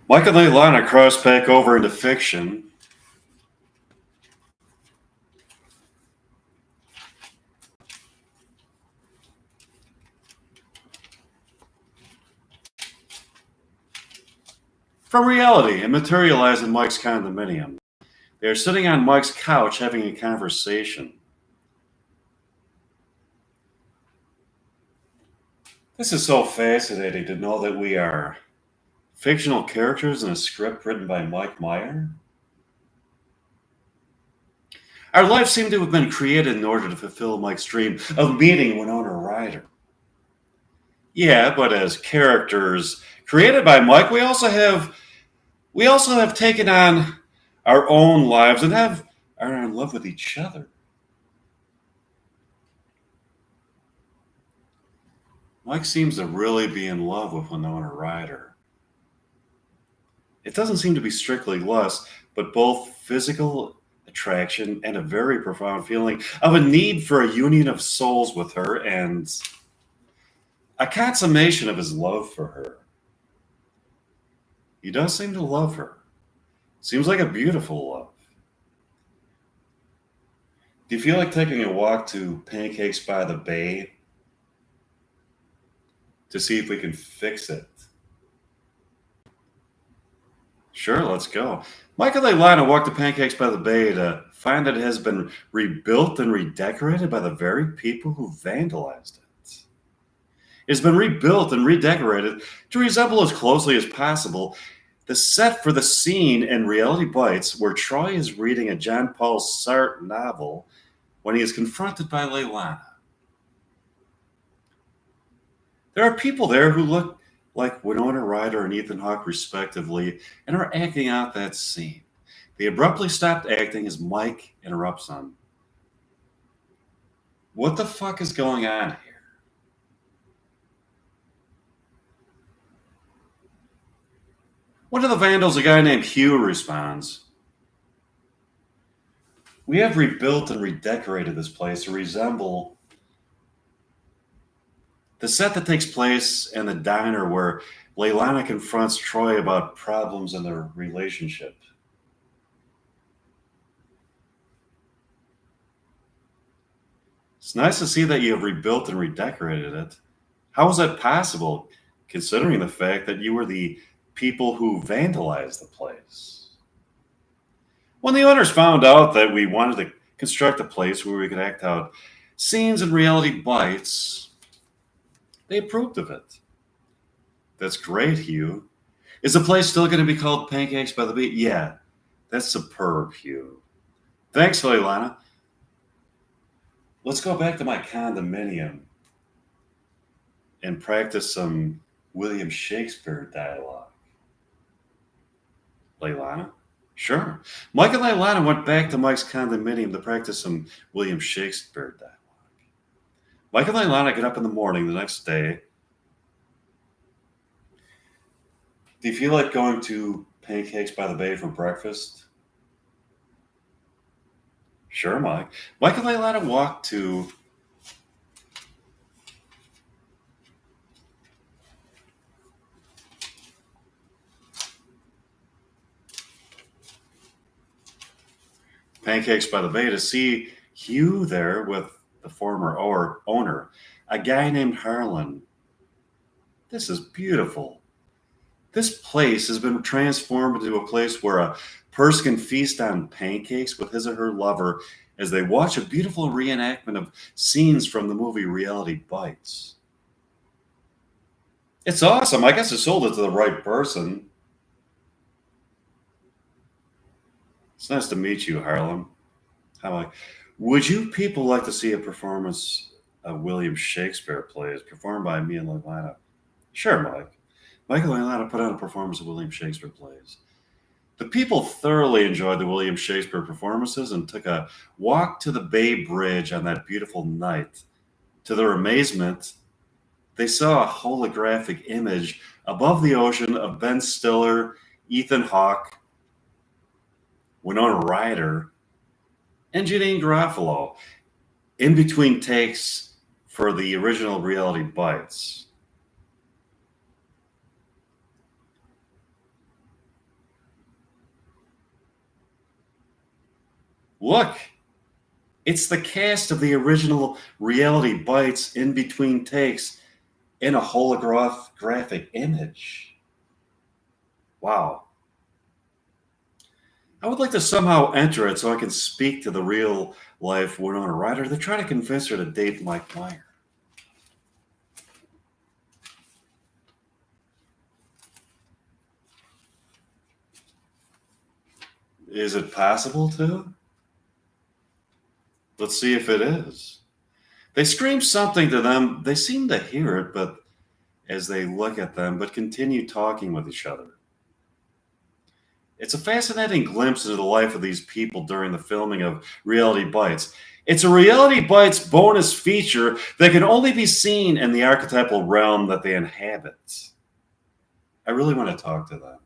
Mike and Leilani cross back over into fiction. From reality and materialize in Mike's condominium. They are sitting on Mike's couch having a conversation. This is so fascinating to know that we are fictional characters in a script written by Mike Meyer. Our lives seem to have been created in order to fulfill Mike's dream of meeting Winona Ryder. Yeah, but as characters created by Mike, we also have taken on our own lives and are in love with each other. Mike seems to really be in love with Winona Ryder. It doesn't seem to be strictly lust, but both physical attraction and a very profound feeling of a need for a union of souls with her and a consummation of his love for her. He does seem to love her. Seems like a beautiful love. Do you feel like taking a walk to Pancakes by the Bay to see if we can fix it? Sure, let's go. Mike and Leilani walked to Pancakes by the Bay to find that it has been rebuilt and redecorated by the very people who vandalized it. It's been rebuilt and redecorated to resemble as closely as possible the set for the scene in Reality Bites where Troy is reading a John Paul Sartre novel when he is confronted by Leilani. There are people there who look like Winona Ryder and Ethan Hawke respectively and are acting out that scene. They abruptly stopped acting as Mike interrupts them. What the fuck is going on here? One of the vandals, a guy named Hugh, responds, "We have rebuilt and redecorated this place to resemble the set that takes place in the diner where Leilani confronts Troy about problems in their relationship. It's nice to see that you have rebuilt and redecorated it. How is that possible, considering the fact that you were the people who vandalized the place? When the owners found out that we wanted to construct a place where we could act out scenes in Reality Bites, they approved of it." That's great, Hugh. Is the place still going to be called Pancakes by the Beach? Yeah, that's superb, Hugh. Thanks, Leilani. Let's go back to my condominium and practice some William Shakespeare dialogue. Leilani? Sure. Mike and Leilani went back to Mike's condominium to practice some William Shakespeare dialogue. Mike and Leilani get up in the morning the next day. Do you feel like going to Pancakes by the Bay for breakfast? Sure, Mike. Mike and Leilani walk to Pancakes by the Bay to see Hugh there with the former owner, a guy named Harlan. This is beautiful. This place has been transformed into a place where a person can feast on pancakes with his or her lover as they watch a beautiful reenactment of scenes from the movie Reality Bites. It's awesome. I guess I sold it to the right person. It's nice to meet you, Harlan. Would you people like to see a performance of William Shakespeare plays performed by me and Leilani? Sure, Mike. Mike and Leilani put on a performance of William Shakespeare plays. The people thoroughly enjoyed the William Shakespeare performances and took a walk to the Bay Bridge on that beautiful night. To their amazement, they saw a holographic image above the ocean of Ben Stiller, Ethan Hawke, Winona Ryder, and Janine Garofalo in between takes for the original Reality Bites. Look, it's the cast of the original Reality Bites in between takes in a holographic image. Wow. I would like to somehow enter it so I can speak to the real life Winona Ryder to try to convince her to date Mike Meyer. Is it possible to? Let's see if it is. They scream something to them. They seem to hear it, but as they look at them, but continue talking with each other. It's a fascinating glimpse into the life of these people during the filming of Reality Bites. It's a Reality Bites bonus feature that can only be seen in the archetypal realm that they inhabit. I really want to talk to them.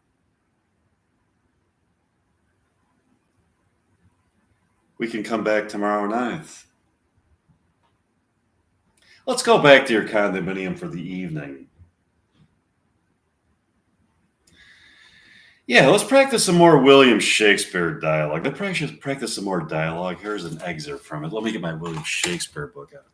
We can come back tomorrow night. Let's go back to your condominium for the evening. Yeah, let's practice some more William Shakespeare dialogue. Let's practice some more dialogue. Here's an excerpt from it. Let me get my William Shakespeare book out.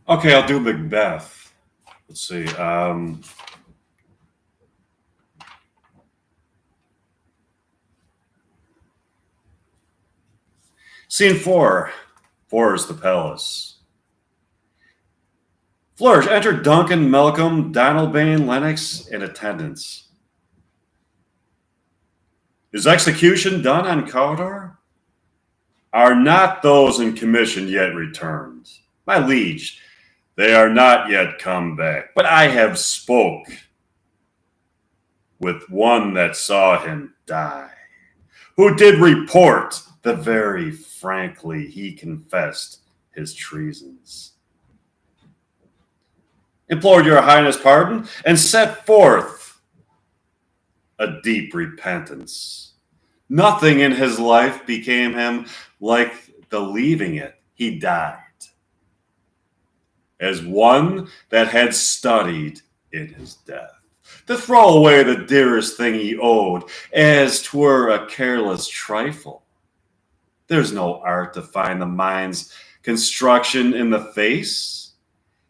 Okay, I'll do Macbeth. Let's see. Scene 4. 4 is the palace. Flourish. Enter Duncan, Malcolm, Donalbain, Lennox, and attendants. Is execution done on Cawdor? Are not those in commission yet returned? My liege, they are not yet come back, but I have spoke with one that saw him die, who did report that very frankly he confessed his treasons, implored your highness pardon, and set forth a deep repentance. Nothing in his life became him like the leaving it. He died as one that had studied in his death, to throw away the dearest thing he owed, as 'twere a careless trifle. There's no art to find the mind's construction in the face.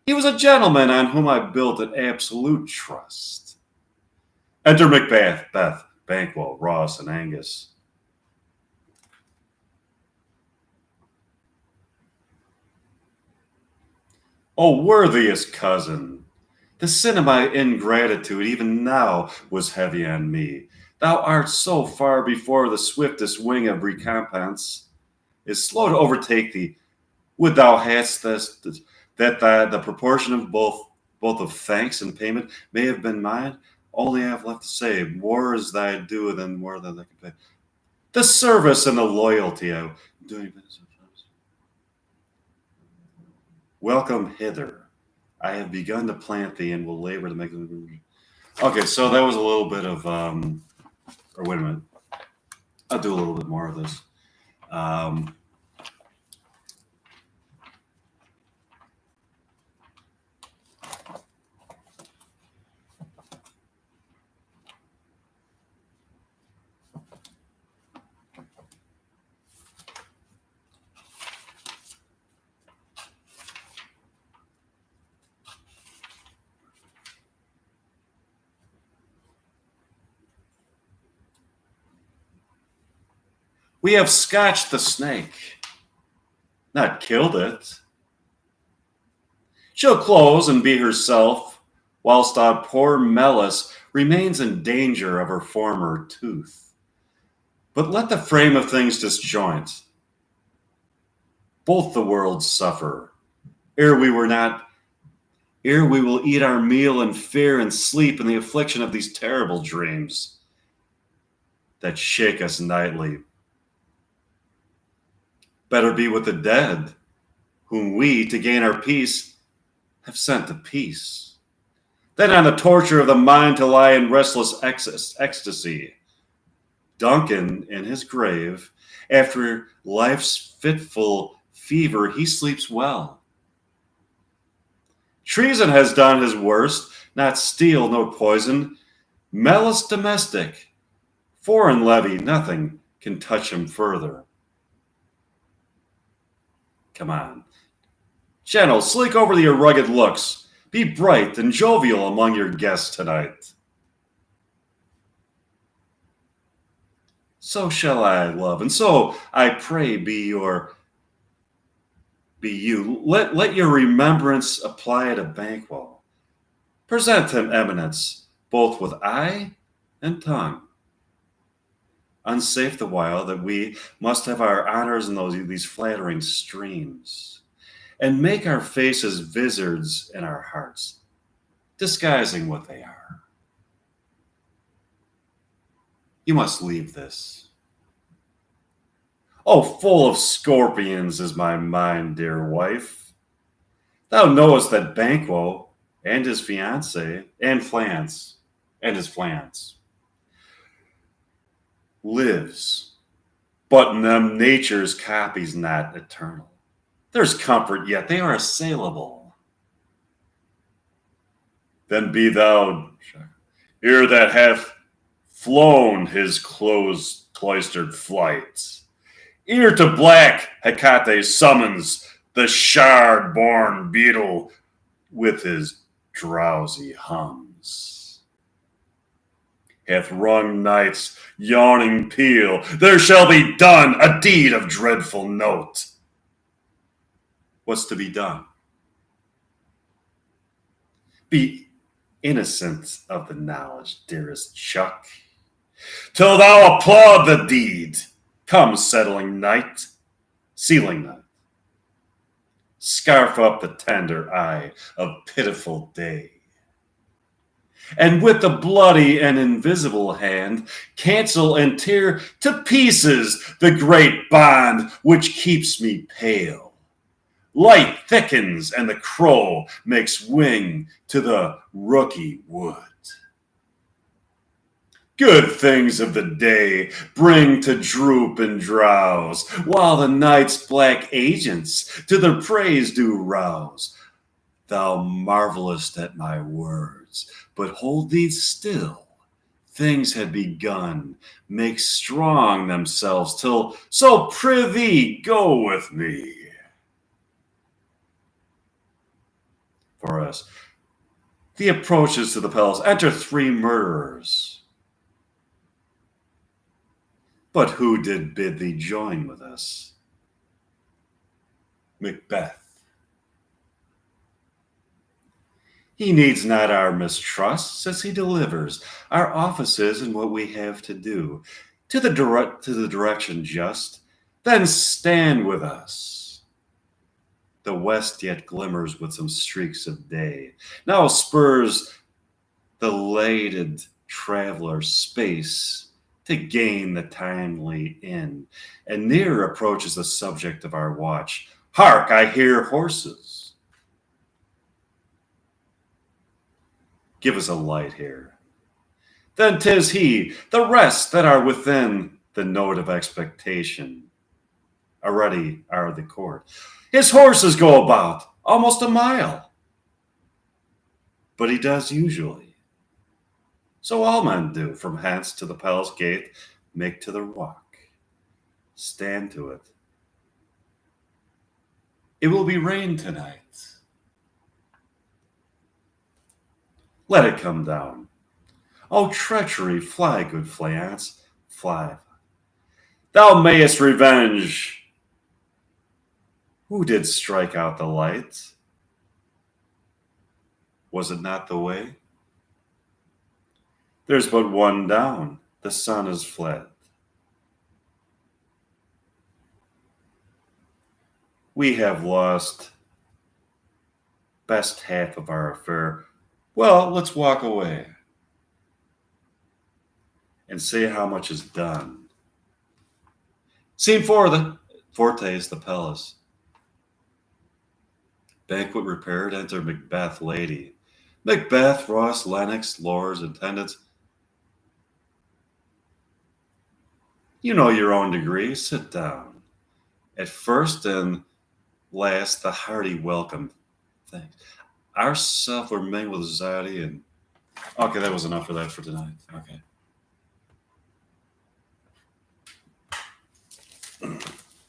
He was a gentleman on whom I built an absolute trust. Enter Macbeth, Beth, Banquo, Ross, and Angus. O worthiest cousin, the sin of my ingratitude even now was heavy on me. Thou art so far before the swiftest wing of recompense is slow to overtake thee. Would thou hadst that the proportion of both of thanks and payment may have been mine? Only I have left to say, more is thy due than more than I can pay. The service and the loyalty I doing business. Welcome hither. I have begun to plant thee and will labor to make them. Okay, so that was a little bit of, or wait a minute. I'll do a little bit more of this. We have scotched the snake, not killed it. She'll close and be herself, whilst our poor Melis remains in danger of her former tooth. But let the frame of things disjoint. Both the worlds suffer, ere we will eat our meal in fear and sleep in the affliction of these terrible dreams that shake us nightly. Better be with the dead, whom we, to gain our peace, have sent to peace, than on the torture of the mind to lie in restless ecstasy. Duncan, in his grave, after life's fitful fever, he sleeps well. Treason has done his worst, not steel nor poison. Melis domestic, foreign levy, nothing can touch him further. Come on. Gentle, sleek over your rugged looks. Be bright and jovial among your guests tonight. So shall I, love, and so I pray be you. Let your remembrance apply to Banquo. Present him eminence, both with eye and tongue. Unsafe the while that we must have our honors in these flattering streams, and make our faces vizards in our hearts, disguising what they are. You must leave this. Oh, full of scorpions is my mind, dear wife. Thou knowest that Banquo and his fiancée and his flance lives, but in them nature's copies not eternal. There's comfort yet, they are assailable. Then be thou, ere that hath flown his cloistered flight, ere to black Hecate summons the shard-born beetle with his drowsy hums. Hath rung night's yawning peal, there shall be done a deed of dreadful note. What's to be done? Be innocent of the knowledge, dearest Chuck, till thou applaud the deed. Come, sealing night. Scarf up the tender eye of pitiful day, and with the bloody and invisible hand cancel and tear to pieces the great bond which keeps me pale. Light thickens and the crow makes wing to the rooky wood. Good things of the day bring to droop and drowse, while the night's black agents to their praise do rouse. Thou marvelest at my words, but hold thee still. Things had begun, make strong themselves till, so prithee go with me. For us, the approaches to the palace enter 3 murderers. But who did bid thee join with us? Macbeth. He needs not our mistrust, since he delivers our offices and what we have to do to the direction just. Then stand with us. The west yet glimmers with some streaks of day. Now spurs the lated traveler space to gain the timely inn, and near approaches the subject of our watch. Hark, I hear horses. Give us a light here. Then 'tis he, the rest that are within the note of expectation. Already are the court. His horses go about almost a mile, but he does usually. So all men do, from hence to the palace gate, make to the walk, stand to it. It will be rain tonight. Let it come down. Oh, treachery, fly, good Fleance, fly. Thou mayest revenge. Who did strike out the light? Was it not the way? There's but one down. The sun is fled. We have lost best half of our affair. Well, let's walk away and see how much is done. Scene 4, the Fortes, the palace. Banquet repaired, enter Macbeth, lady. Macbeth, Ross, Lennox, lords, attendants. You know your own degree. Sit down. At first and last, the hearty welcome. Thanks. Our self were mingled with society and... Okay, that was enough for that for tonight. Okay.